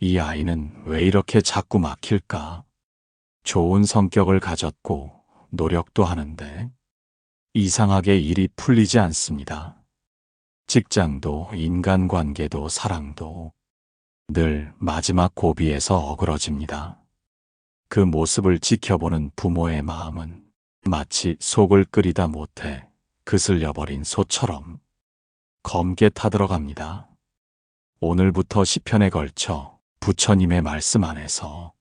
이 아이는 왜 이렇게 자꾸 막힐까? 좋은 성격을 가졌고 노력도 하는데 이상하게 일이 풀리지 않습니다. 직장도 인간관계도 사랑도 늘 마지막 고비에서 어그러집니다. 그 모습을 지켜보는 부모의 마음은 마치 속을 끓이다 못해 그슬려버린 소처럼 검게 타들어갑니다. 오늘부터 시편에 걸쳐 부처님의 말씀 안에서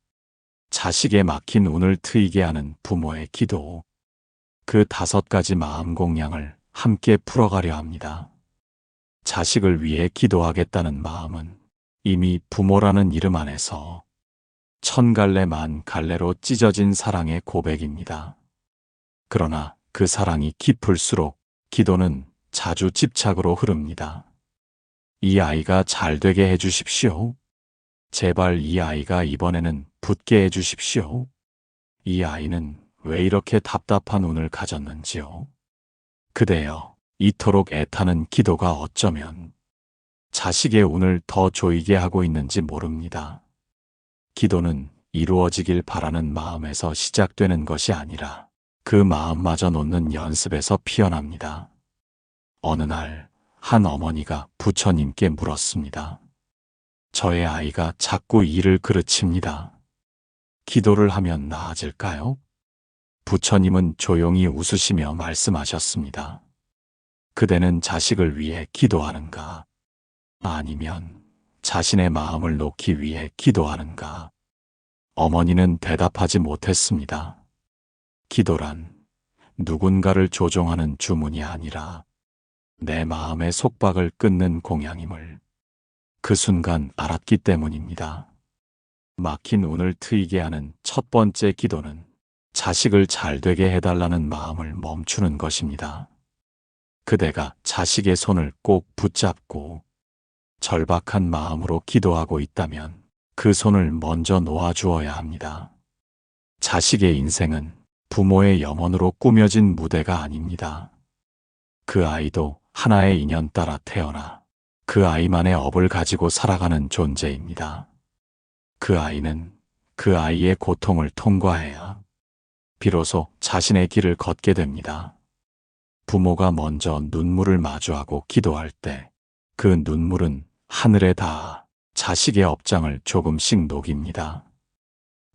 자식의 막힌 운을 트이게 하는 부모의 기도, 그 5가지 마음 공량을 함께 풀어가려 합니다. 자식을 위해 기도하겠다는 마음은 이미 부모라는 이름 안에서 1000갈래 만 갈래로 찢어진 사랑의 고백입니다. 그러나 그 사랑이 깊을수록 기도는 자주 집착으로 흐릅니다. 이 아이가 잘 되게 해주십시오. 제발 이 아이가 이번에는 붙게 해주십시오. 이 아이는 왜 이렇게 답답한 운을 가졌는지요. 그대여, 이토록 애타는 기도가 어쩌면 자식의 운을 더 조이게 하고 있는지 모릅니다. 기도는 이루어지길 바라는 마음에서 시작되는 것이 아니라 그 마음마저 놓는 연습에서 피어납니다. 어느 날 한 어머니가 부처님께 물었습니다. 저의 아이가 자꾸 일을 그르칩니다. 기도를 하면 나아질까요? 부처님은 조용히 웃으시며 말씀하셨습니다. 그대는 자식을 위해 기도하는가? 아니면 자신의 마음을 놓기 위해 기도하는가? 어머니는 대답하지 못했습니다. 기도란 누군가를 조종하는 주문이 아니라 내 마음의 속박을 끊는 공양임을 그 순간 알았기 때문입니다. 막힌 운을 트이게 하는 첫 번째 기도는 자식을 잘 되게 해달라는 마음을 멈추는 것입니다. 그대가 자식의 손을 꼭 붙잡고 절박한 마음으로 기도하고 있다면 그 손을 먼저 놓아주어야 합니다. 자식의 인생은 부모의 염원으로 꾸며진 무대가 아닙니다. 그 아이도 하나의 인연 따라 태어나 그 아이만의 업을 가지고 살아가는 존재입니다. 그 아이는 그 아이의 고통을 통과해야 비로소 자신의 길을 걷게 됩니다. 부모가 먼저 눈물을 마주하고 기도할 때 그 눈물은 하늘에 닿아 자식의 업장을 조금씩 녹입니다.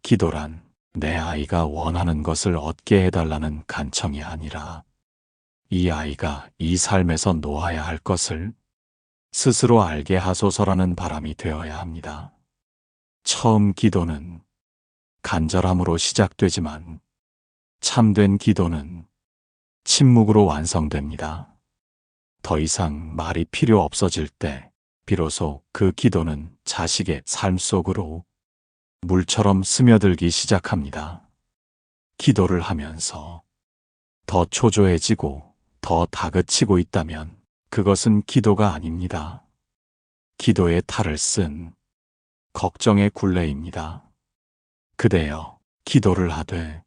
기도란 내 아이가 원하는 것을 얻게 해달라는 간청이 아니라 이 아이가 이 삶에서 놓아야 할 것을 스스로 알게 하소서라는 바람이 되어야 합니다. 처음 기도는 간절함으로 시작되지만 참된 기도는 침묵으로 완성됩니다. 더 이상 말이 필요 없어질 때 비로소 그 기도는 자식의 삶 속으로 물처럼 스며들기 시작합니다. 기도를 하면서 더 초조해지고 더 다그치고 있다면 그것은 기도가 아닙니다. 기도의 탈을 쓴 걱정의 굴레입니다. 그대여, 기도를 하되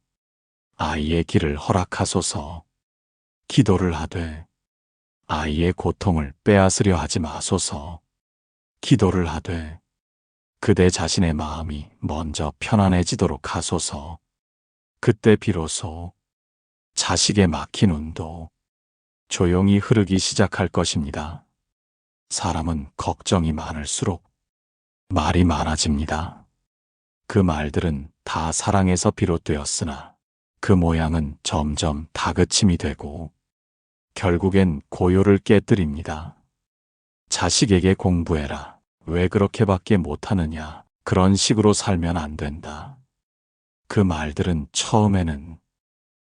아이의 길을 허락하소서. 기도를 하되 아이의 고통을 빼앗으려 하지 마소서. 기도를 하되 그대 자신의 마음이 먼저 편안해지도록 하소서. 그때 비로소 자식의 막힌 운도 조용히 흐르기 시작할 것입니다. 사람은 걱정이 많을수록 말이 많아집니다. 그 말들은 다 사랑에서 비롯되었으나 그 모양은 점점 다그침이 되고 결국엔 고요를 깨뜨립니다. 자식에게 공부해라. 왜 그렇게밖에 못하느냐. 그런 식으로 살면 안 된다. 그 말들은 처음에는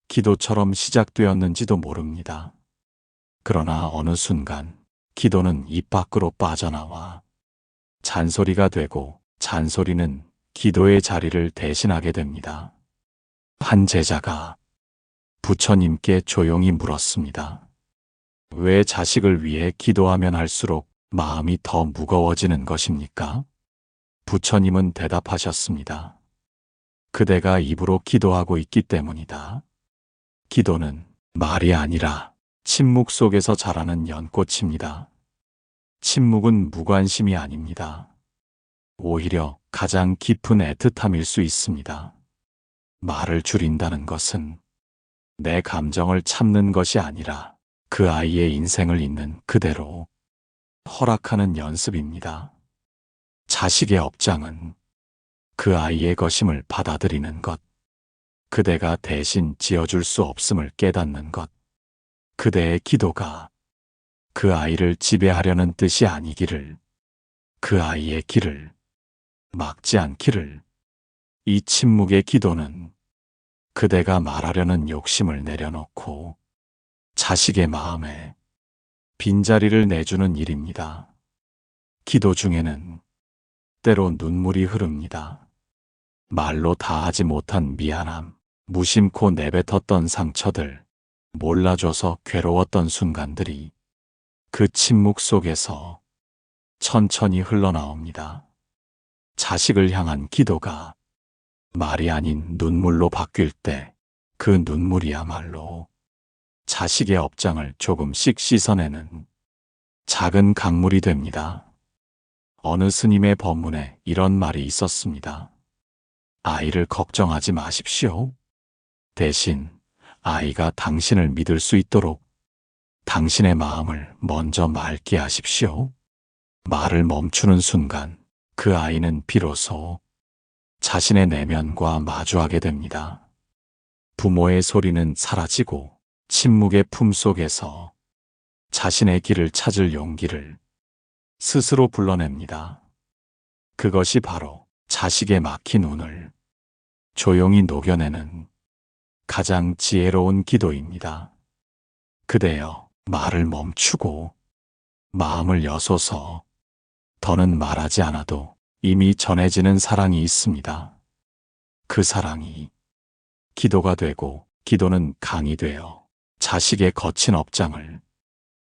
기도처럼 시작되었는지도 모릅니다. 그러나 어느 순간 기도는 입 밖으로 빠져나와 잔소리가 되고 잔소리는 기도의 자리를 대신하게 됩니다. 한 제자가 부처님께 조용히 물었습니다. 왜 자식을 위해 기도하면 할수록 마음이 더 무거워지는 것입니까? 부처님은 대답하셨습니다. 그대가 입으로 기도하고 있기 때문이다. 기도는 말이 아니라 침묵 속에서 자라는 연꽃입니다. 침묵은 무관심이 아닙니다. 오히려 가장 깊은 애틋함일 수 있습니다. 말을 줄인다는 것은 내 감정을 참는 것이 아니라 그 아이의 인생을 있는 그대로 허락하는 연습입니다. 자식의 업장은 그 아이의 것임을 받아들이는 것, 그대가 대신 지어줄 수 없음을 깨닫는 것, 그대의 기도가 그 아이를 지배하려는 뜻이 아니기를, 그 아이의 길을 막지 않기를. 이 침묵의 기도는 그대가 말하려는 욕심을 내려놓고 자식의 마음에 빈자리를 내주는 일입니다. 기도 중에는 때로 눈물이 흐릅니다. 말로 다하지 못한 미안함, 무심코 내뱉었던 상처들, 몰라줘서 괴로웠던 순간들이 그 침묵 속에서 천천히 흘러나옵니다. 자식을 향한 기도가 말이 아닌 눈물로 바뀔 때 그 눈물이야말로 자식의 업장을 조금씩 씻어내는 작은 강물이 됩니다. 어느 스님의 법문에 이런 말이 있었습니다. 아이를 걱정하지 마십시오. 대신 아이가 당신을 믿을 수 있도록 당신의 마음을 먼저 맑게 하십시오. 말을 멈추는 순간 그 아이는 비로소 자신의 내면과 마주하게 됩니다. 부모의 소리는 사라지고 침묵의 품속에서 자신의 길을 찾을 용기를 스스로 불러냅니다. 그것이 바로 자식의 막힌 운을 조용히 녹여내는 가장 지혜로운 기도입니다. 그대여, 말을 멈추고 마음을 여소서. 더는 말하지 않아도 이미 전해지는 사랑이 있습니다. 그 사랑이 기도가 되고 기도는 강이 되어 자식의 거친 업장을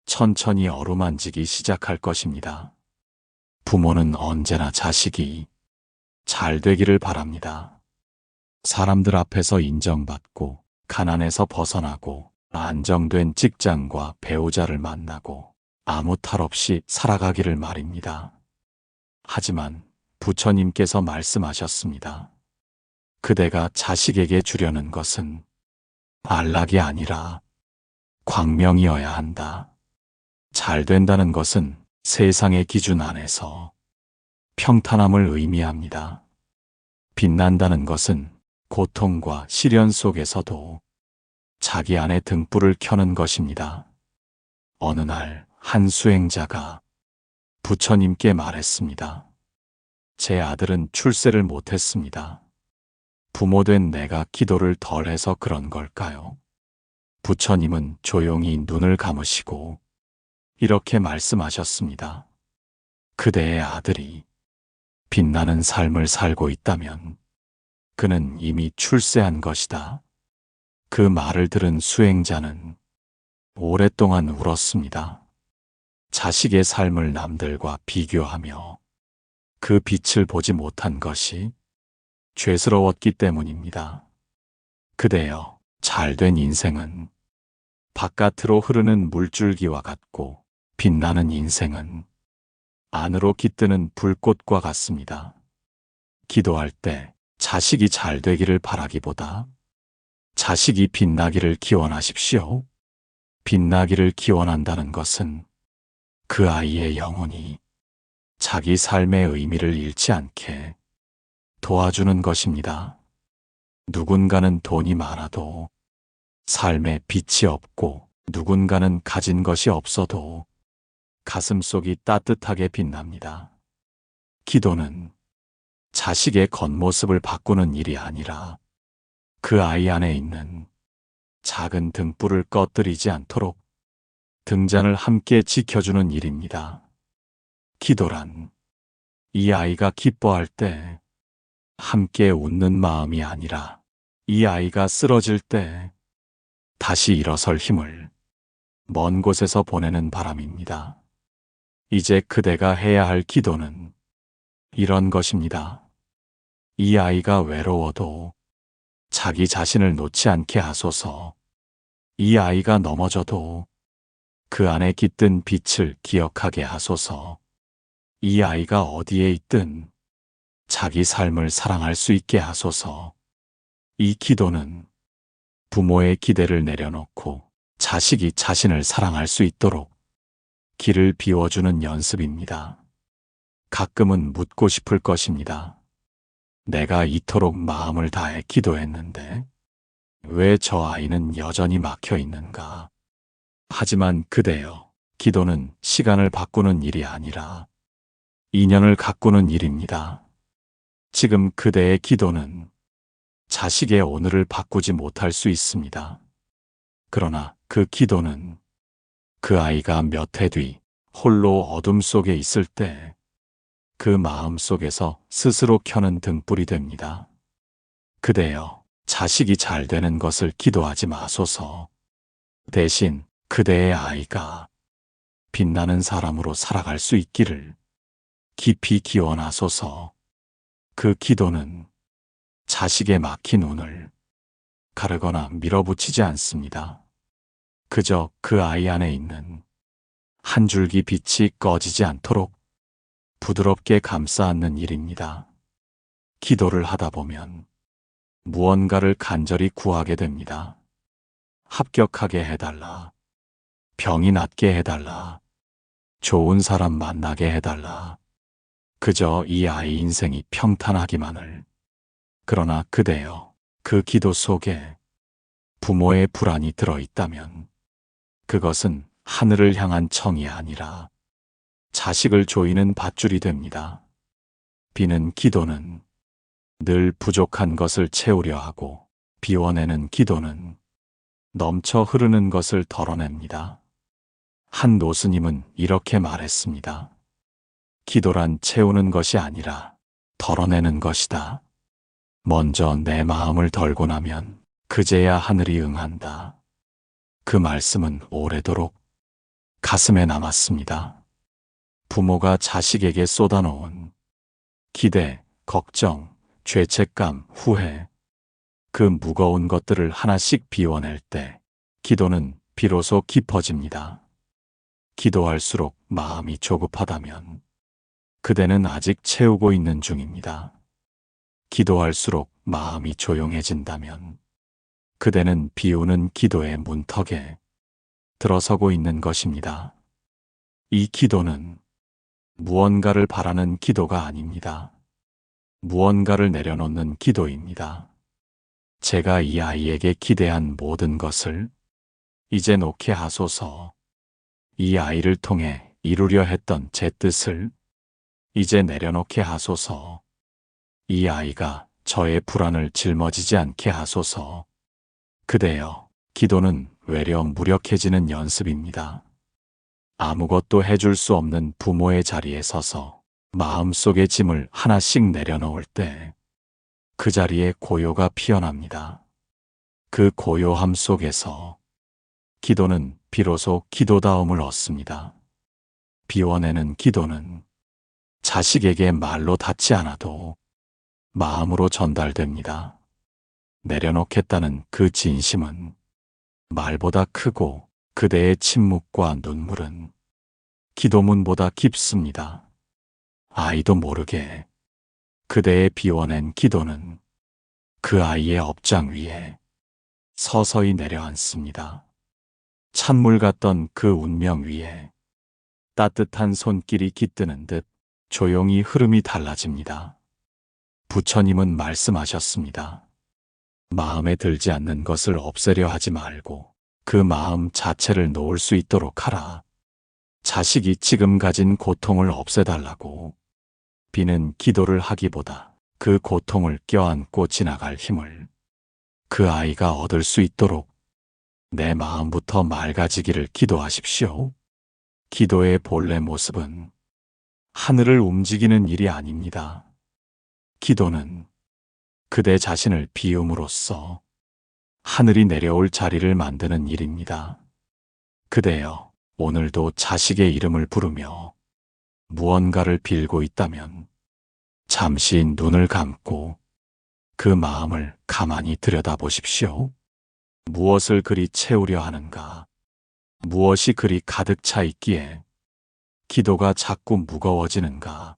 천천히 어루만지기 시작할 것입니다. 부모는 언제나 자식이 잘 되기를 바랍니다. 사람들 앞에서 인정받고 가난에서 벗어나고 안정된 직장과 배우자를 만나고 아무 탈 없이 살아가기를 말입니다. 하지만 부처님께서 말씀하셨습니다. 그대가 자식에게 주려는 것은 안락이 아니라 광명이어야 한다. 잘 된다는 것은 세상의 기준 안에서 평탄함을 의미합니다. 빛난다는 것은 고통과 시련 속에서도 자기 안에 등불을 켜는 것입니다. 어느 날 한 수행자가 부처님께 말했습니다. 제 아들은 출세를 못했습니다. 부모된 내가 기도를 덜해서 그런 걸까요? 부처님은 조용히 눈을 감으시고 이렇게 말씀하셨습니다. 그대의 아들이 빛나는 삶을 살고 있다면 그는 이미 출세한 것이다. 그 말을 들은 수행자는 오랫동안 울었습니다. 자식의 삶을 남들과 비교하며 그 빛을 보지 못한 것이 죄스러웠기 때문입니다. 그대여, 잘된 인생은 바깥으로 흐르는 물줄기와 같고 빛나는 인생은 안으로 깃드는 불꽃과 같습니다. 기도할 때 자식이 잘 되기를 바라기보다 자식이 빛나기를 기원하십시오. 빛나기를 기원한다는 것은 그 아이의 영혼이 자기 삶의 의미를 잃지 않게 도와주는 것입니다. 누군가는 돈이 많아도 삶에 빛이 없고 누군가는 가진 것이 없어도 가슴속이 따뜻하게 빛납니다. 기도는 자식의 겉모습을 바꾸는 일이 아니라 그 아이 안에 있는 작은 등불을 꺼뜨리지 않도록 등잔을 함께 지켜주는 일입니다. 기도란 이 아이가 기뻐할 때 함께 웃는 마음이 아니라 이 아이가 쓰러질 때 다시 일어설 힘을 먼 곳에서 보내는 바람입니다. 이제 그대가 해야 할 기도는 이런 것입니다. 이 아이가 외로워도 자기 자신을 놓지 않게 하소서. 이 아이가 넘어져도 그 안에 깃든 빛을 기억하게 하소서. 이 아이가 어디에 있든 자기 삶을 사랑할 수 있게 하소서. 이 기도는 부모의 기대를 내려놓고 자식이 자신을 사랑할 수 있도록 길을 비워주는 연습입니다. 가끔은 묻고 싶을 것입니다. 내가 이토록 마음을 다해 기도했는데 왜 저 아이는 여전히 막혀 있는가? 하지만 그대여, 기도는 시간을 바꾸는 일이 아니라 인연을 가꾸는 일입니다. 지금 그대의 기도는 자식의 오늘을 바꾸지 못할 수 있습니다. 그러나 그 기도는 그 아이가 몇 해 뒤 홀로 어둠 속에 있을 때 그 마음 속에서 스스로 켜는 등불이 됩니다. 그대여, 자식이 잘 되는 것을 기도하지 마소서. 대신 그대의 아이가 빛나는 사람으로 살아갈 수 있기를 깊이 기원하소서. 그 기도는 자식의 막힌 운을 가르거나 밀어붙이지 않습니다. 그저 그 아이 안에 있는 한 줄기 빛이 꺼지지 않도록 부드럽게 감싸 안는 일입니다. 기도를 하다 보면 무언가를 간절히 구하게 됩니다. 합격하게 해달라. 병이 낫게 해달라. 좋은 사람 만나게 해달라. 그저 이 아이 인생이 평탄하기만을. 그러나 그대여, 그 기도 속에 부모의 불안이 들어있다면 그것은 하늘을 향한 청이 아니라 자식을 조이는 밧줄이 됩니다. 비는 기도는 늘 부족한 것을 채우려 하고 비워내는 기도는 넘쳐 흐르는 것을 덜어냅니다. 한 노스님은 이렇게 말했습니다. 기도란 채우는 것이 아니라 덜어내는 것이다. 먼저 내 마음을 덜고 나면 그제야 하늘이 응한다. 그 말씀은 오래도록 가슴에 남았습니다. 부모가 자식에게 쏟아놓은 기대, 걱정, 죄책감, 후회, 그 무거운 것들을 하나씩 비워낼 때 기도는 비로소 깊어집니다. 기도할수록 마음이 조급하다면 그대는 아직 채우고 있는 중입니다. 기도할수록 마음이 조용해진다면 그대는 비우는 기도의 문턱에 들어서고 있는 것입니다. 이 기도는 무언가를 바라는 기도가 아닙니다. 무언가를 내려놓는 기도입니다. 제가 이 아이에게 기대한 모든 것을 이제 놓게 하소서. 이 아이를 통해 이루려 했던 제 뜻을 이제 내려놓게 하소서. 이 아이가 저의 불안을 짊어지지 않게 하소서. 그대여, 기도는 외려 무력해지는 연습입니다. 아무것도 해줄 수 없는 부모의 자리에 서서 마음속의 짐을 하나씩 내려놓을 때 그 자리에 고요가 피어납니다. 그 고요함 속에서 기도는 비로소 기도다움을 얻습니다. 비워내는 기도는 자식에게 말로 닿지 않아도 마음으로 전달됩니다. 내려놓겠다는 그 진심은 말보다 크고 그대의 침묵과 눈물은 기도문보다 깊습니다. 아이도 모르게 그대의 비워낸 기도는 그 아이의 업장 위에 서서히 내려앉습니다. 찬물 같던 그 운명 위에 따뜻한 손길이 깃드는 듯 조용히 흐름이 달라집니다. 부처님은 말씀하셨습니다. 마음에 들지 않는 것을 없애려 하지 말고 그 마음 자체를 놓을 수 있도록 하라. 자식이 지금 가진 고통을 없애달라고. 비는 기도를 하기보다 그 고통을 껴안고 지나갈 힘을 그 아이가 얻을 수 있도록 내 마음부터 맑아지기를 기도하십시오. 기도의 본래 모습은 하늘을 움직이는 일이 아닙니다. 기도는 그대 자신을 비움으로써 하늘이 내려올 자리를 만드는 일입니다. 그대여, 오늘도 자식의 이름을 부르며 무언가를 빌고 있다면 잠시 눈을 감고 그 마음을 가만히 들여다보십시오. 무엇을 그리 채우려 하는가? 무엇이 그리 가득 차 있기에 기도가 자꾸 무거워지는가?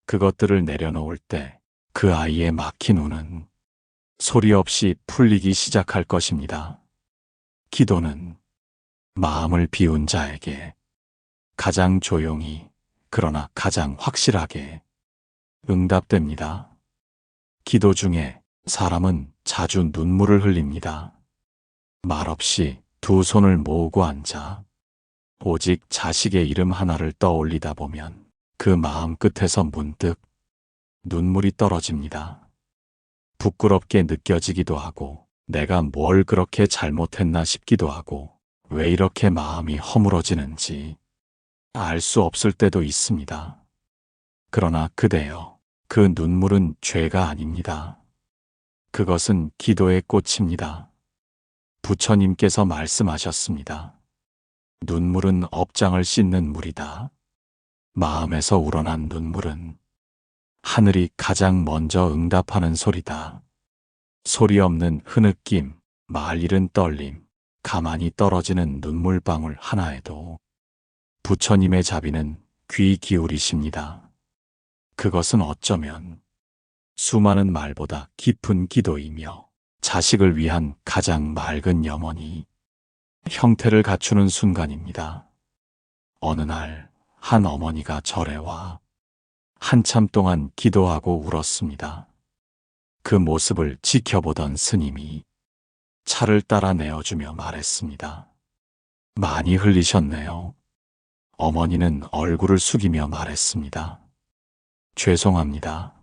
그것들을 내려놓을 때 그 아이의 막힌 우는 소리 없이 풀리기 시작할 것입니다. 기도는 마음을 비운 자에게 가장 조용히 그러나 가장 확실하게 응답됩니다. 기도 중에 사람은 자주 눈물을 흘립니다. 말없이 두 손을 모으고 앉아 오직 자식의 이름 하나를 떠올리다 보면 그 마음 끝에서 문득 눈물이 떨어집니다. 부끄럽게 느껴지기도 하고 내가 뭘 그렇게 잘못했나 싶기도 하고 왜 이렇게 마음이 허물어지는지 알 수 없을 때도 있습니다. 그러나 그대여, 그 눈물은 죄가 아닙니다. 그것은 기도의 꽃입니다. 부처님께서 말씀하셨습니다. 눈물은 업장을 씻는 물이다. 마음에서 우러난 눈물은 하늘이 가장 먼저 응답하는 소리다. 소리 없는 흐느낌, 말 잃은 떨림, 가만히 떨어지는 눈물방울 하나에도 부처님의 자비는 귀 기울이십니다. 그것은 어쩌면 수많은 말보다 깊은 기도이며 자식을 위한 가장 맑은 염원이 형태를 갖추는 순간입니다. 어느 날 한 어머니가 절에 와 한참 동안 기도하고 울었습니다. 그 모습을 지켜보던 스님이 차를 따라 내어주며 말했습니다. 많이 흘리셨네요. 어머니는 얼굴을 숙이며 말했습니다. 죄송합니다.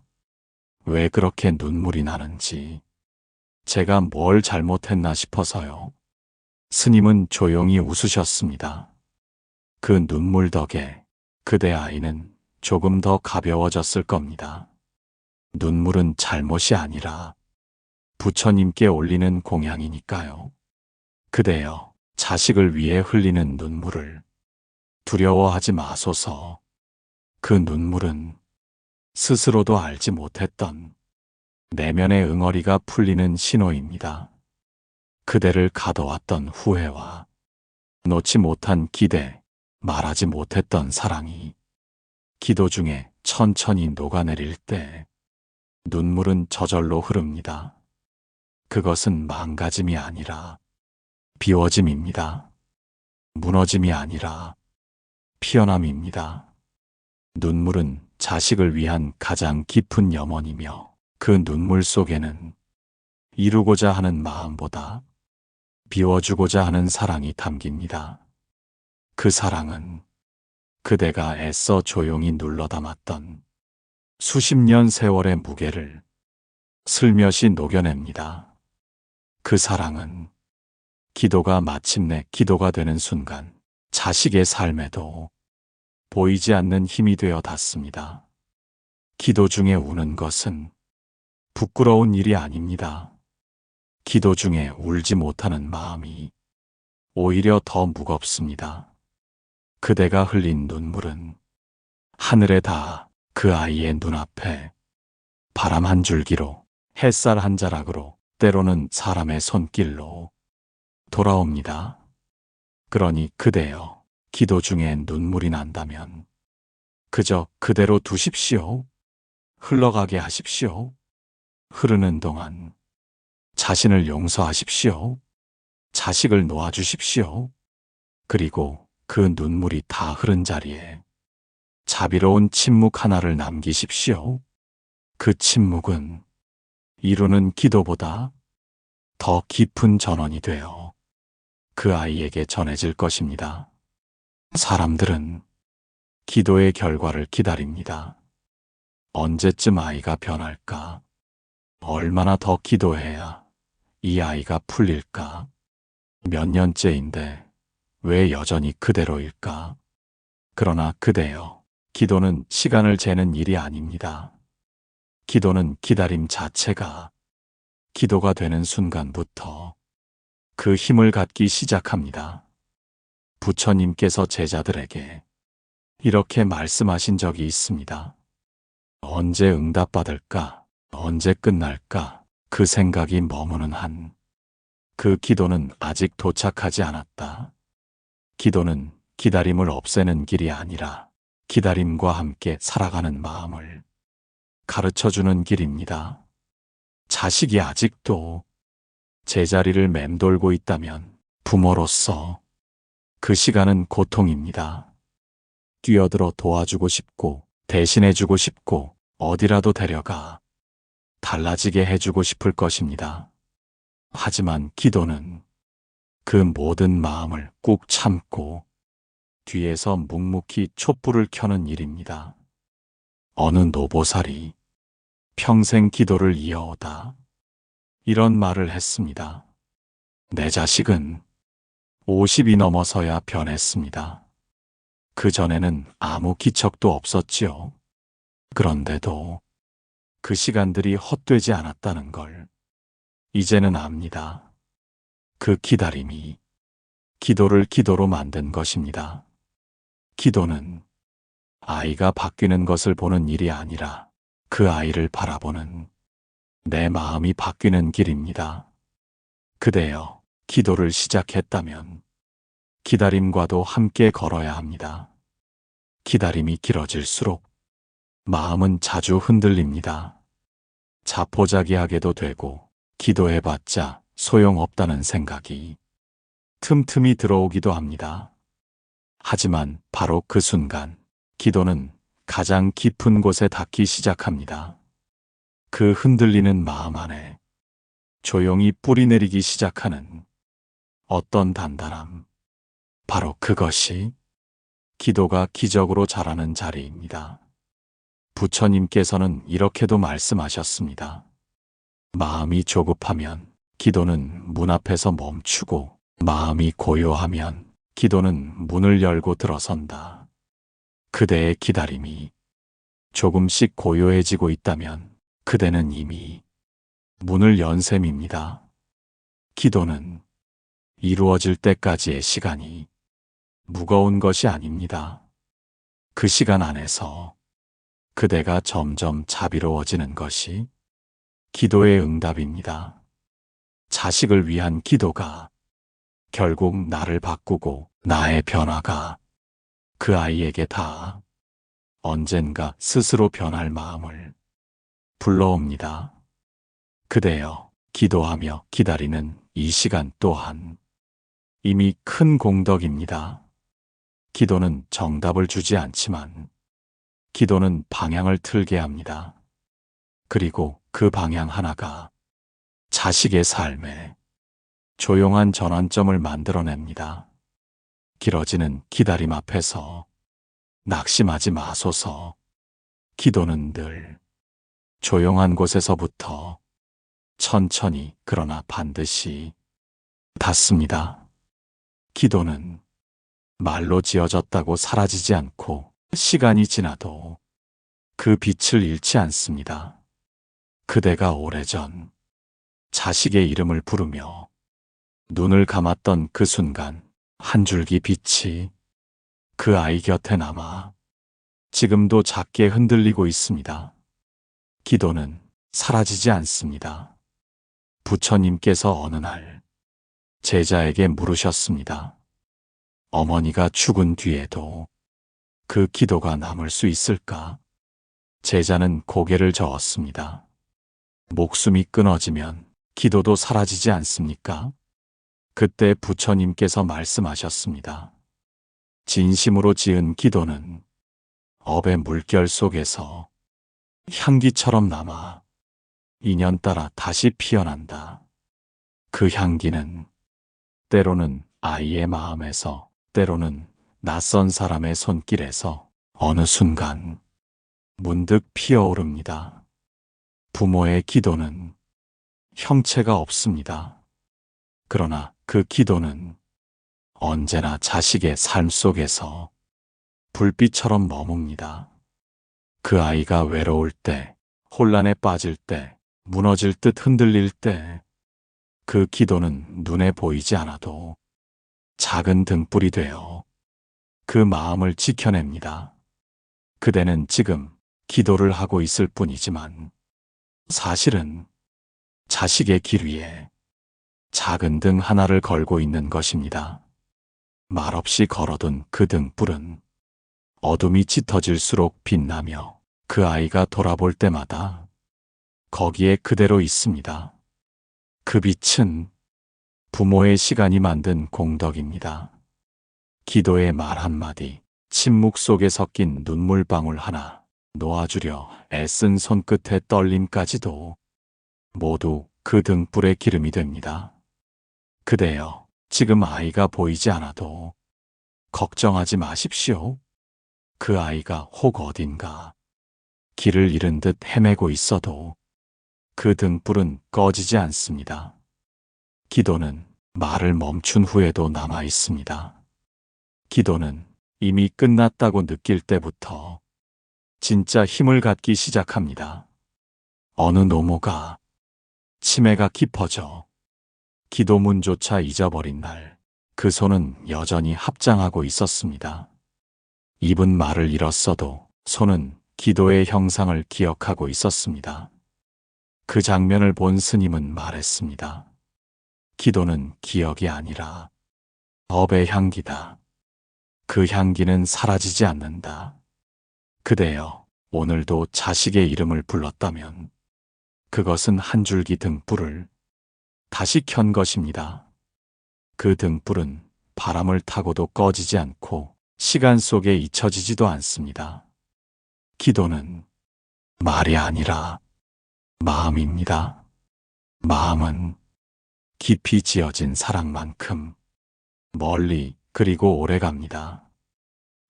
왜 그렇게 눈물이 나는지 제가 뭘 잘못했나 싶어서요. 스님은 조용히 웃으셨습니다. 그 눈물 덕에 그대 아이는 조금 더 가벼워졌을 겁니다. 눈물은 잘못이 아니라 부처님께 올리는 공양이니까요. 그대여, 자식을 위해 흘리는 눈물을 두려워하지 마소서. 그 눈물은 스스로도 알지 못했던 내면의 응어리가 풀리는 신호입니다. 그대를 가둬왔던 후회와 놓지 못한 기대, 말하지 못했던 사랑이 기도 중에 천천히 녹아내릴 때 눈물은 저절로 흐릅니다. 그것은 망가짐이 아니라 비워짐입니다. 무너짐이 아니라 피어남입니다. 눈물은 자식을 위한 가장 깊은 염원이며 그 눈물 속에는 이루고자 하는 마음보다 비워주고자 하는 사랑이 담깁니다. 그 사랑은 그대가 애써 조용히 눌러 담았던 수십 년 세월의 무게를 슬며시 녹여냅니다. 그 사랑은 기도가 마침내 기도가 되는 순간 자식의 삶에도 보이지 않는 힘이 되어 닿습니다. 기도 중에 우는 것은 부끄러운 일이 아닙니다. 기도 중에 울지 못하는 마음이 오히려 더 무겁습니다. 그대가 흘린 눈물은 하늘에 닿아 그 아이의 눈앞에 바람 한 줄기로, 햇살 한 자락으로, 때로는 사람의 손길로 돌아옵니다. 그러니 그대여, 기도 중에 눈물이 난다면 그저 그대로 두십시오. 흘러가게 하십시오. 흐르는 동안 자신을 용서하십시오. 자식을 놓아주십시오. 그리고 그 눈물이 다 흐른 자리에 자비로운 침묵 하나를 남기십시오. 그 침묵은 이루는 기도보다 더 깊은 전원이 되어 그 아이에게 전해질 것입니다. 사람들은 기도의 결과를 기다립니다. 언제쯤 아이가 변할까? 얼마나 더 기도해야 이 아이가 풀릴까? 몇 년째인데 왜 여전히 그대로일까? 그러나 그대여, 기도는 시간을 재는 일이 아닙니다. 기도는 기다림 자체가 기도가 되는 순간부터 그 힘을 갖기 시작합니다. 부처님께서 제자들에게 이렇게 말씀하신 적이 있습니다. 언제 응답받을까? 언제 끝날까? 그 생각이 머무는 한 그 기도는 아직 도착하지 않았다. 기도는 기다림을 없애는 길이 아니라 기다림과 함께 살아가는 마음을 가르쳐주는 길입니다. 자식이 아직도 제자리를 맴돌고 있다면 부모로서 그 시간은 고통입니다. 뛰어들어 도와주고 싶고 대신해주고 싶고 어디라도 데려가 달라지게 해주고 싶을 것입니다. 하지만 기도는 그 모든 마음을 꾹 참고 뒤에서 묵묵히 촛불을 켜는 일입니다. 어느 노보살이 평생 기도를 이어오다 이런 말을 했습니다. 내 자식은 50이 넘어서야 변했습니다. 그 전에는 아무 기척도 없었지요. 그런데도 그 시간들이 헛되지 않았다는 걸 이제는 압니다. 그 기다림이 기도를 기도로 만든 것입니다. 기도는 아이가 바뀌는 것을 보는 일이 아니라 그 아이를 바라보는 내 마음이 바뀌는 길입니다. 그대여, 기도를 시작했다면 기다림과도 함께 걸어야 합니다. 기다림이 길어질수록 마음은 자주 흔들립니다. 자포자기하게도 되고 기도해봤자 소용없다는 생각이 틈틈이 들어오기도 합니다. 하지만 바로 그 순간 기도는 가장 깊은 곳에 닿기 시작합니다. 그 흔들리는 마음 안에 조용히 뿌리내리기 시작하는 어떤 단단함, 바로 그것이 기도가 기적으로 자라는 자리입니다. 부처님께서는 이렇게도 말씀하셨습니다. 마음이 조급하면 기도는 문 앞에서 멈추고 마음이 고요하면 기도는 문을 열고 들어선다. 그대의 기다림이 조금씩 고요해지고 있다면 그대는 이미 문을 연 셈입니다. 기도는 이루어질 때까지의 시간이 무거운 것이 아닙니다. 그 시간 안에서 그대가 점점 자비로워지는 것이 기도의 응답입니다. 자식을 위한 기도가 결국 나를 바꾸고 나의 변화가 그 아이에게 닿아 언젠가 스스로 변할 마음을 불러옵니다. 그대여, 기도하며 기다리는 이 시간 또한 이미 큰 공덕입니다. 기도는 정답을 주지 않지만 기도는 방향을 틀게 합니다. 그리고 그 방향 하나가 자식의 삶에 조용한 전환점을 만들어냅니다. 길어지는 기다림 앞에서 낙심하지 마소서. 기도는 늘 조용한 곳에서부터 천천히 그러나 반드시 닿습니다. 기도는 말로 지어졌다고 사라지지 않고 시간이 지나도 그 빛을 잃지 않습니다. 그대가 오래전 자식의 이름을 부르며 눈을 감았던 그 순간 한 줄기 빛이 그 아이 곁에 남아 지금도 작게 흔들리고 있습니다. 기도는 사라지지 않습니다. 부처님께서 어느 날 제자에게 물으셨습니다. 어머니가 죽은 뒤에도 그 기도가 남을 수 있을까? 제자는 고개를 저었습니다. 목숨이 끊어지면 기도도 사라지지 않습니까? 그때 부처님께서 말씀하셨습니다. 진심으로 지은 기도는 업의 물결 속에서 향기처럼 남아 인연 따라 다시 피어난다. 그 향기는 때로는 아이의 마음에서, 때로는 낯선 사람의 손길에서 어느 순간 문득 피어오릅니다. 부모의 기도는 형체가 없습니다. 그러나 그 기도는 언제나 자식의 삶 속에서 불빛처럼 머뭅니다. 그 아이가 외로울 때, 혼란에 빠질 때, 무너질 듯 흔들릴 때, 그 기도는 눈에 보이지 않아도 작은 등불이 되어 그 마음을 지켜냅니다. 그대는 지금 기도를 하고 있을 뿐이지만 사실은 자식의 길 위에 작은 등 하나를 걸고 있는 것입니다. 말없이 걸어둔 그 등불은 어둠이 짙어질수록 빛나며 그 아이가 돌아볼 때마다 거기에 그대로 있습니다. 그 빛은 부모의 시간이 만든 공덕입니다. 기도의 말 한마디, 침묵 속에 섞인 눈물방울 하나, 놓아주려 애쓴 손끝의 떨림까지도 모두 그 등불의 기름이 됩니다. 그대여, 지금 아이가 보이지 않아도 걱정하지 마십시오. 그 아이가 혹 어딘가 길을 잃은 듯 헤매고 있어도 그 등불은 꺼지지 않습니다. 기도는 말을 멈춘 후에도 남아 있습니다. 기도는 이미 끝났다고 느낄 때부터 진짜 힘을 갖기 시작합니다. 어느 노모가 치매가 깊어져 기도문조차 잊어버린 날, 그 손은 여전히 합장하고 있었습니다. 입은 말을 잃었어도 손은 기도의 형상을 기억하고 있었습니다. 그 장면을 본 스님은 말했습니다. 기도는 기억이 아니라 법의 향기다. 그 향기는 사라지지 않는다. 그대여, 오늘도 자식의 이름을 불렀다면 그것은 한 줄기 등불을 다시 켠 것입니다. 그 등불은 바람을 타고도 꺼지지 않고 시간 속에 잊혀지지도 않습니다. 기도는 말이 아니라 마음입니다. 마음은 깊이 지어진 사랑만큼 멀리 그리고 오래 갑니다.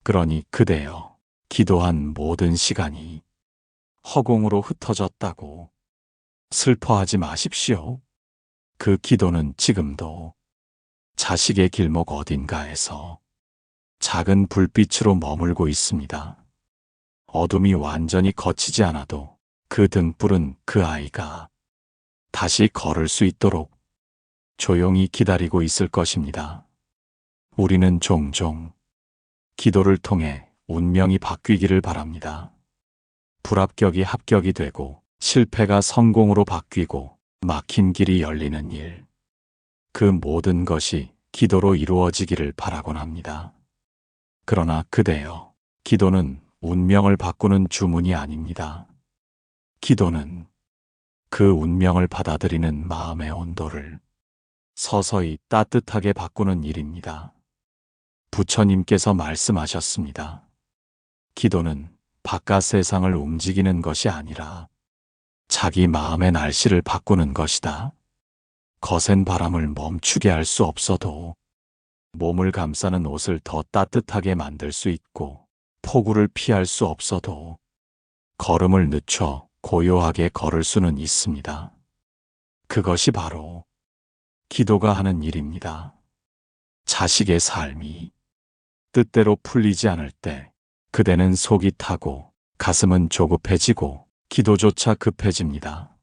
그러니 그대여, 기도한 모든 시간이 허공으로 흩어졌다고 슬퍼하지 마십시오. 그 기도는 지금도 자식의 길목 어딘가에서 작은 불빛으로 머물고 있습니다. 어둠이 완전히 걷히지 않아도 그 등불은 그 아이가 다시 걸을 수 있도록 조용히 기다리고 있을 것입니다. 우리는 종종 기도를 통해 운명이 바뀌기를 바랍니다. 불합격이 합격이 되고 실패가 성공으로 바뀌고 막힌 길이 열리는 일. 그 모든 것이 기도로 이루어지기를 바라곤 합니다. 그러나 그대여, 기도는 운명을 바꾸는 주문이 아닙니다. 기도는 그 운명을 받아들이는 마음의 온도를 서서히 따뜻하게 바꾸는 일입니다. 부처님께서 말씀하셨습니다. 기도는 바깥 세상을 움직이는 것이 아니라 자기 마음의 날씨를 바꾸는 것이다. 거센 바람을 멈추게 할 수 없어도 몸을 감싸는 옷을 더 따뜻하게 만들 수 있고, 폭우를 피할 수 없어도 걸음을 늦춰 고요하게 걸을 수는 있습니다. 그것이 바로 기도가 하는 일입니다. 자식의 삶이 뜻대로 풀리지 않을 때 그대는 속이 타고 가슴은 조급해지고 기도조차 급해집니다.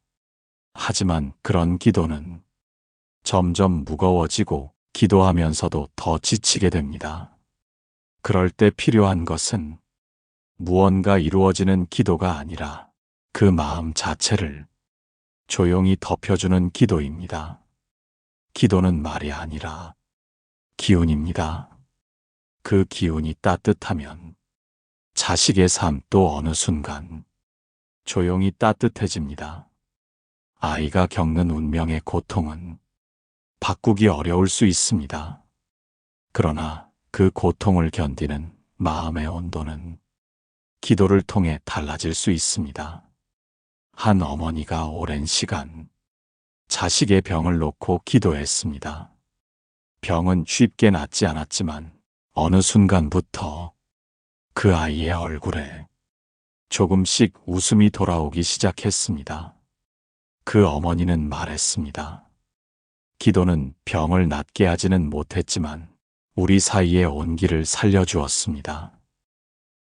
하지만 그런 기도는 점점 무거워지고 기도하면서도 더 지치게 됩니다. 그럴 때 필요한 것은 무언가 이루어지는 기도가 아니라 그 마음 자체를 조용히 덮여주는 기도입니다. 기도는 말이 아니라 기운입니다. 그 기운이 따뜻하면 자식의 삶도 어느 순간 조용히 따뜻해집니다. 아이가 겪는 운명의 고통은 바꾸기 어려울 수 있습니다. 그러나 그 고통을 견디는 마음의 온도는 기도를 통해 달라질 수 있습니다. 한 어머니가 오랜 시간 자식의 병을 놓고 기도했습니다. 병은 쉽게 낫지 않았지만 어느 순간부터 그 아이의 얼굴에 조금씩 웃음이 돌아오기 시작했습니다. 그 어머니는 말했습니다. 기도는 병을 낫게 하지는 못했지만 우리 사이의 온기를 살려주었습니다.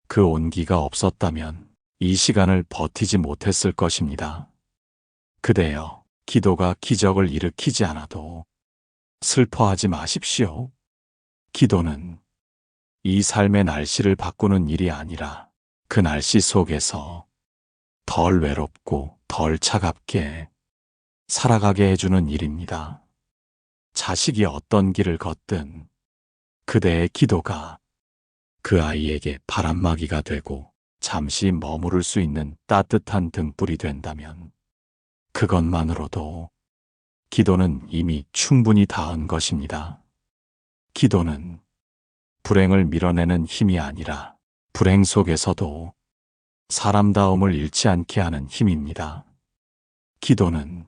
그 온기가 없었다면 이 시간을 버티지 못했을 것입니다. 그대여, 기도가 기적을 일으키지 않아도 슬퍼하지 마십시오. 기도는 이 삶의 날씨를 바꾸는 일이 아니라 그 날씨 속에서 덜 외롭고 덜 차갑게 살아가게 해주는 일입니다. 자식이 어떤 길을 걷든 그대의 기도가 그 아이에게 바람막이가 되고 잠시 머무를 수 있는 따뜻한 등불이 된다면 그것만으로도 기도는 이미 충분히 닿은 것입니다. 기도는 불행을 밀어내는 힘이 아니라 불행 속에서도 사람다움을 잃지 않게 하는 힘입니다. 기도는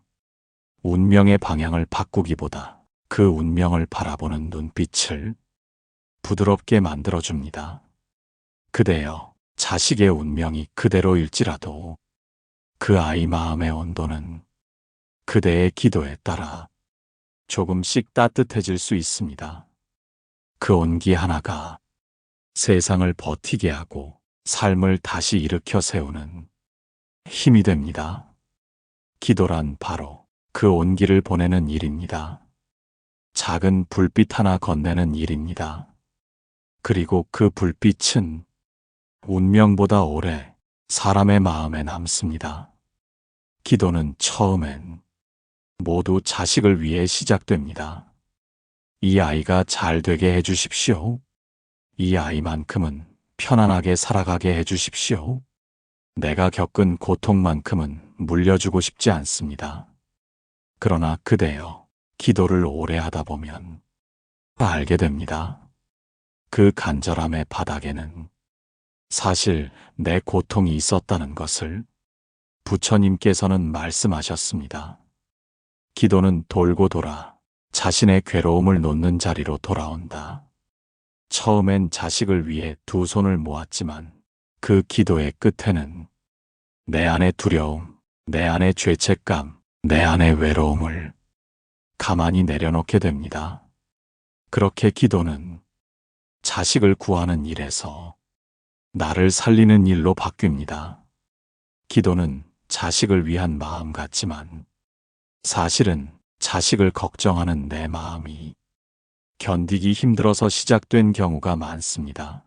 운명의 방향을 바꾸기보다 그 운명을 바라보는 눈빛을 부드럽게 만들어줍니다. 그대여, 자식의 운명이 그대로일지라도 그 아이 마음의 온도는 그대의 기도에 따라 조금씩 따뜻해질 수 있습니다. 그 온기 하나가 세상을 버티게 하고 삶을 다시 일으켜 세우는 힘이 됩니다. 기도란 바로 그 온기를 보내는 일입니다. 작은 불빛 하나 건네는 일입니다. 그리고 그 불빛은 운명보다 오래 사람의 마음에 남습니다. 기도는 처음엔 모두 자식을 위해 시작됩니다. 이 아이가 잘 되게 해주십시오. 이 아이만큼은 편안하게 살아가게 해주십시오. 내가 겪은 고통만큼은 물려주고 싶지 않습니다. 그러나 그대여, 기도를 오래 하다 보면 알게 됩니다. 그 간절함의 바닥에는 사실 내 고통이 있었다는 것을 부처님께서는 말씀하셨습니다. 기도는 돌고 돌아 자신의 괴로움을 놓는 자리로 돌아온다. 처음엔 자식을 위해 두 손을 모았지만 그 기도의 끝에는 내 안의 두려움, 내 안의 죄책감, 내 안의 외로움을 가만히 내려놓게 됩니다. 그렇게 기도는 자식을 구하는 일에서 나를 살리는 일로 바뀝니다. 기도는 자식을 위한 마음 같지만 사실은 자식을 걱정하는 내 마음이 견디기 힘들어서 시작된 경우가 많습니다.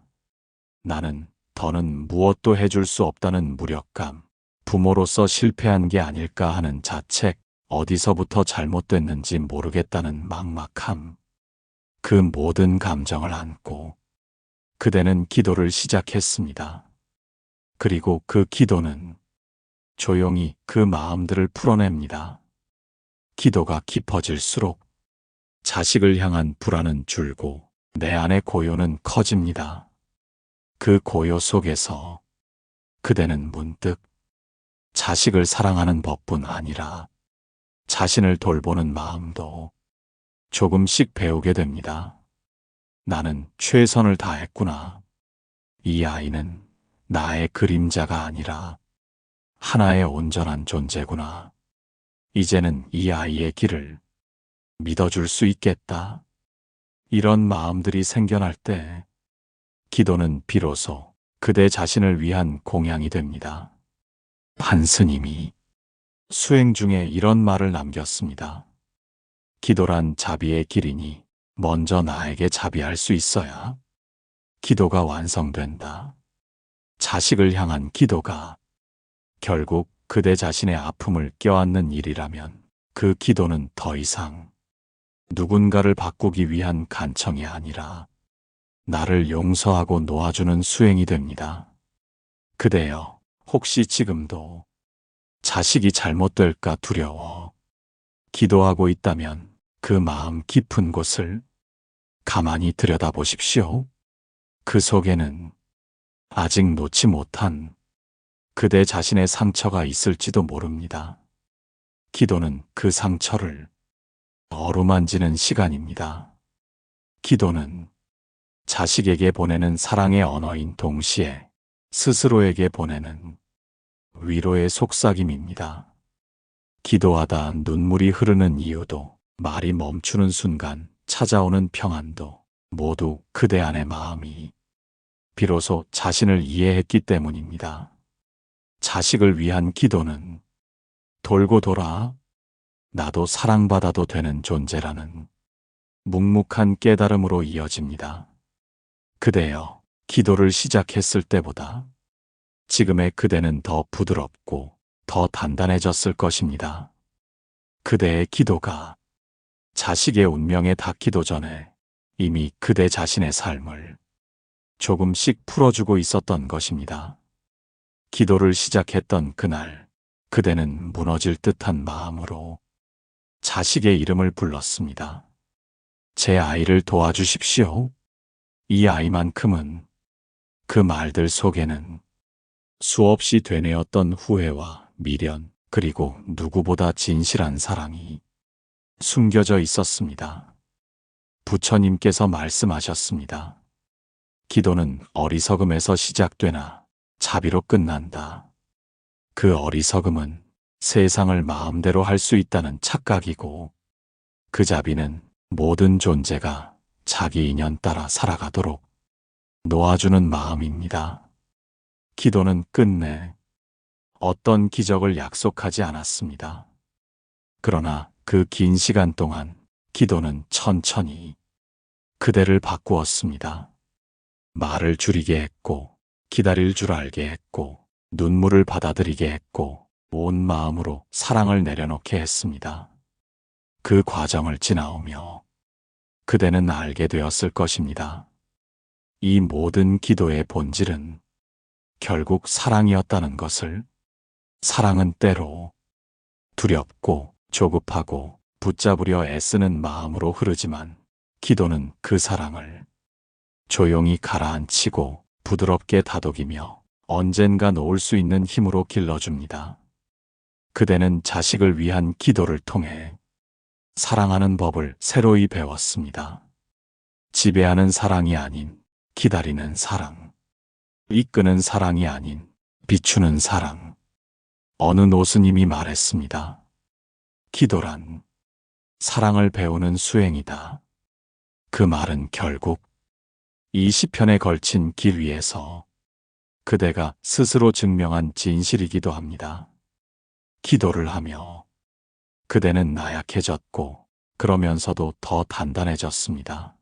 나는 더는 무엇도 해줄 수 없다는 무력감, 부모로서 실패한 게 아닐까 하는 자책, 어디서부터 잘못됐는지 모르겠다는 막막함, 그 모든 감정을 안고 그대는 기도를 시작했습니다. 그리고 그 기도는 조용히 그 마음들을 풀어냅니다. 기도가 깊어질수록 자식을 향한 불안은 줄고 내 안의 고요는 커집니다. 그 고요 속에서 그대는 문득 자식을 사랑하는 법뿐 아니라 자신을 돌보는 마음도 조금씩 배우게 됩니다. 나는 최선을 다했구나. 이 아이는 나의 그림자가 아니라 하나의 온전한 존재구나. 이제는 이 아이의 길을 믿어줄 수 있겠다. 이런 마음들이 생겨날 때 기도는 비로소 그대 자신을 위한 공양이 됩니다. 한 스님이 수행 중에 이런 말을 남겼습니다. 기도란 자비의 길이니 먼저 나에게 자비할 수 있어야 기도가 완성된다. 자식을 향한 기도가 결국 그대 자신의 아픔을 껴안는 일이라면 그 기도는 더 이상 누군가를 바꾸기 위한 간청이 아니라 나를 용서하고 놓아주는 수행이 됩니다. 그대여, 혹시 지금도 자식이 잘못될까 두려워 기도하고 있다면 그 마음 깊은 곳을 가만히 들여다보십시오. 그 속에는 아직 놓지 못한 그대 자신의 상처가 있을지도 모릅니다. 기도는 그 상처를 어루만지는 시간입니다. 기도는 자식에게 보내는 사랑의 언어인 동시에 스스로에게 보내는 위로의 속삭임입니다. 기도하다 눈물이 흐르는 이유도, 말이 멈추는 순간 찾아오는 평안도 모두 그대 안의 마음이 비로소 자신을 이해했기 때문입니다. 자식을 위한 기도는 돌고 돌아 나도 사랑받아도 되는 존재라는 묵묵한 깨달음으로 이어집니다. 그대여, 기도를 시작했을 때보다 지금의 그대는 더 부드럽고 더 단단해졌을 것입니다. 그대의 기도가 자식의 운명에 닿기도 전에 이미 그대 자신의 삶을 조금씩 풀어주고 있었던 것입니다. 기도를 시작했던 그날, 그대는 무너질 듯한 마음으로 자식의 이름을 불렀습니다. 제 아이를 도와주십시오. 이 아이만큼은. 그 말들 속에는 수없이 되뇌었던 후회와 미련, 그리고 누구보다 진실한 사랑이 숨겨져 있었습니다. 부처님께서 말씀하셨습니다. 기도는 어리석음에서 시작되나 자비로 끝난다. 그 어리석음은 세상을 마음대로 할 수 있다는 착각이고, 그 자비는 모든 존재가 자기 인연 따라 살아가도록 놓아주는 마음입니다. 기도는 끝내 어떤 기적을 약속하지 않았습니다. 그러나 그 긴 시간 동안 기도는 천천히 그대를 바꾸었습니다. 말을 줄이게 했고, 기다릴 줄 알게 했고, 눈물을 받아들이게 했고, 온 마음으로 사랑을 내려놓게 했습니다. 그 과정을 지나오며 그대는 알게 되었을 것입니다. 이 모든 기도의 본질은 결국 사랑이었다는 것을. 사랑은 때로 두렵고 조급하고 붙잡으려 애쓰는 마음으로 흐르지만, 기도는 그 사랑을 조용히 가라앉히고 부드럽게 다독이며 언젠가 놓을 수 있는 힘으로 길러줍니다. 그대는 자식을 위한 기도를 통해 사랑하는 법을 새로이 배웠습니다. 지배하는 사랑이 아닌 기다리는 사랑, 이끄는 사랑이 아닌 비추는 사랑. 어느 노스님이 말했습니다. 기도란 사랑을 배우는 수행이다. 그 말은 결국 이 시편에 걸친 길 위에서 그대가 스스로 증명한 진실이기도 합니다. 기도를 하며 그대는 나약해졌고, 그러면서도 더 단단해졌습니다.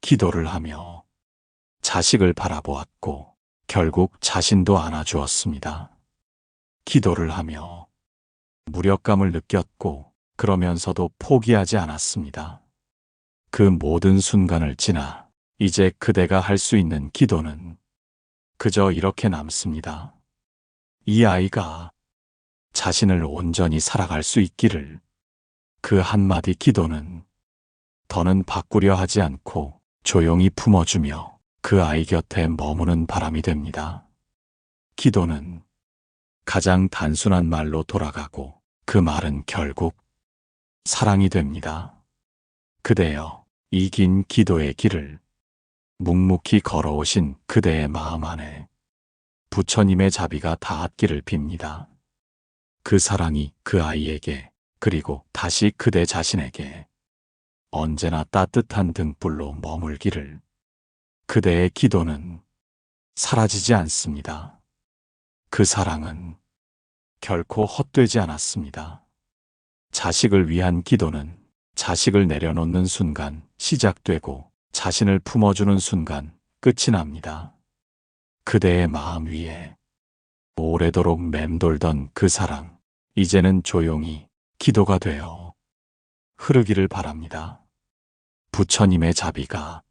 기도를 하며 자식을 바라보았고, 결국 자신도 안아주었습니다. 기도를 하며 무력감을 느꼈고, 그러면서도 포기하지 않았습니다. 그 모든 순간을 지나 이제 그대가 할 수 있는 기도는 그저 이렇게 남습니다. 이 아이가 자신을 온전히 살아갈 수 있기를. 그 한마디 기도는 더는 바꾸려 하지 않고 조용히 품어주며 그 아이 곁에 머무는 바람이 됩니다. 기도는 가장 단순한 말로 돌아가고, 그 말은 결국 사랑이 됩니다. 그대여, 이 긴 기도의 길을 묵묵히 걸어오신 그대의 마음 안에 부처님의 자비가 닿았기를 빕니다. 그 사랑이 그 아이에게, 그리고 다시 그대 자신에게 언제나 따뜻한 등불로 머물기를. 그대의 기도는 사라지지 않습니다. 그 사랑은 결코 헛되지 않았습니다. 자식을 위한 기도는 자식을 내려놓는 순간 시작되고, 자신을 품어주는 순간 끝이 납니다. 그대의 마음 위에 오래도록 맴돌던 그 사랑, 이제는 조용히 기도가 되어 흐르기를 바랍니다. 부처님의 자비가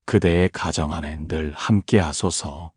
그대의 가정 안에 늘 함께 하소서.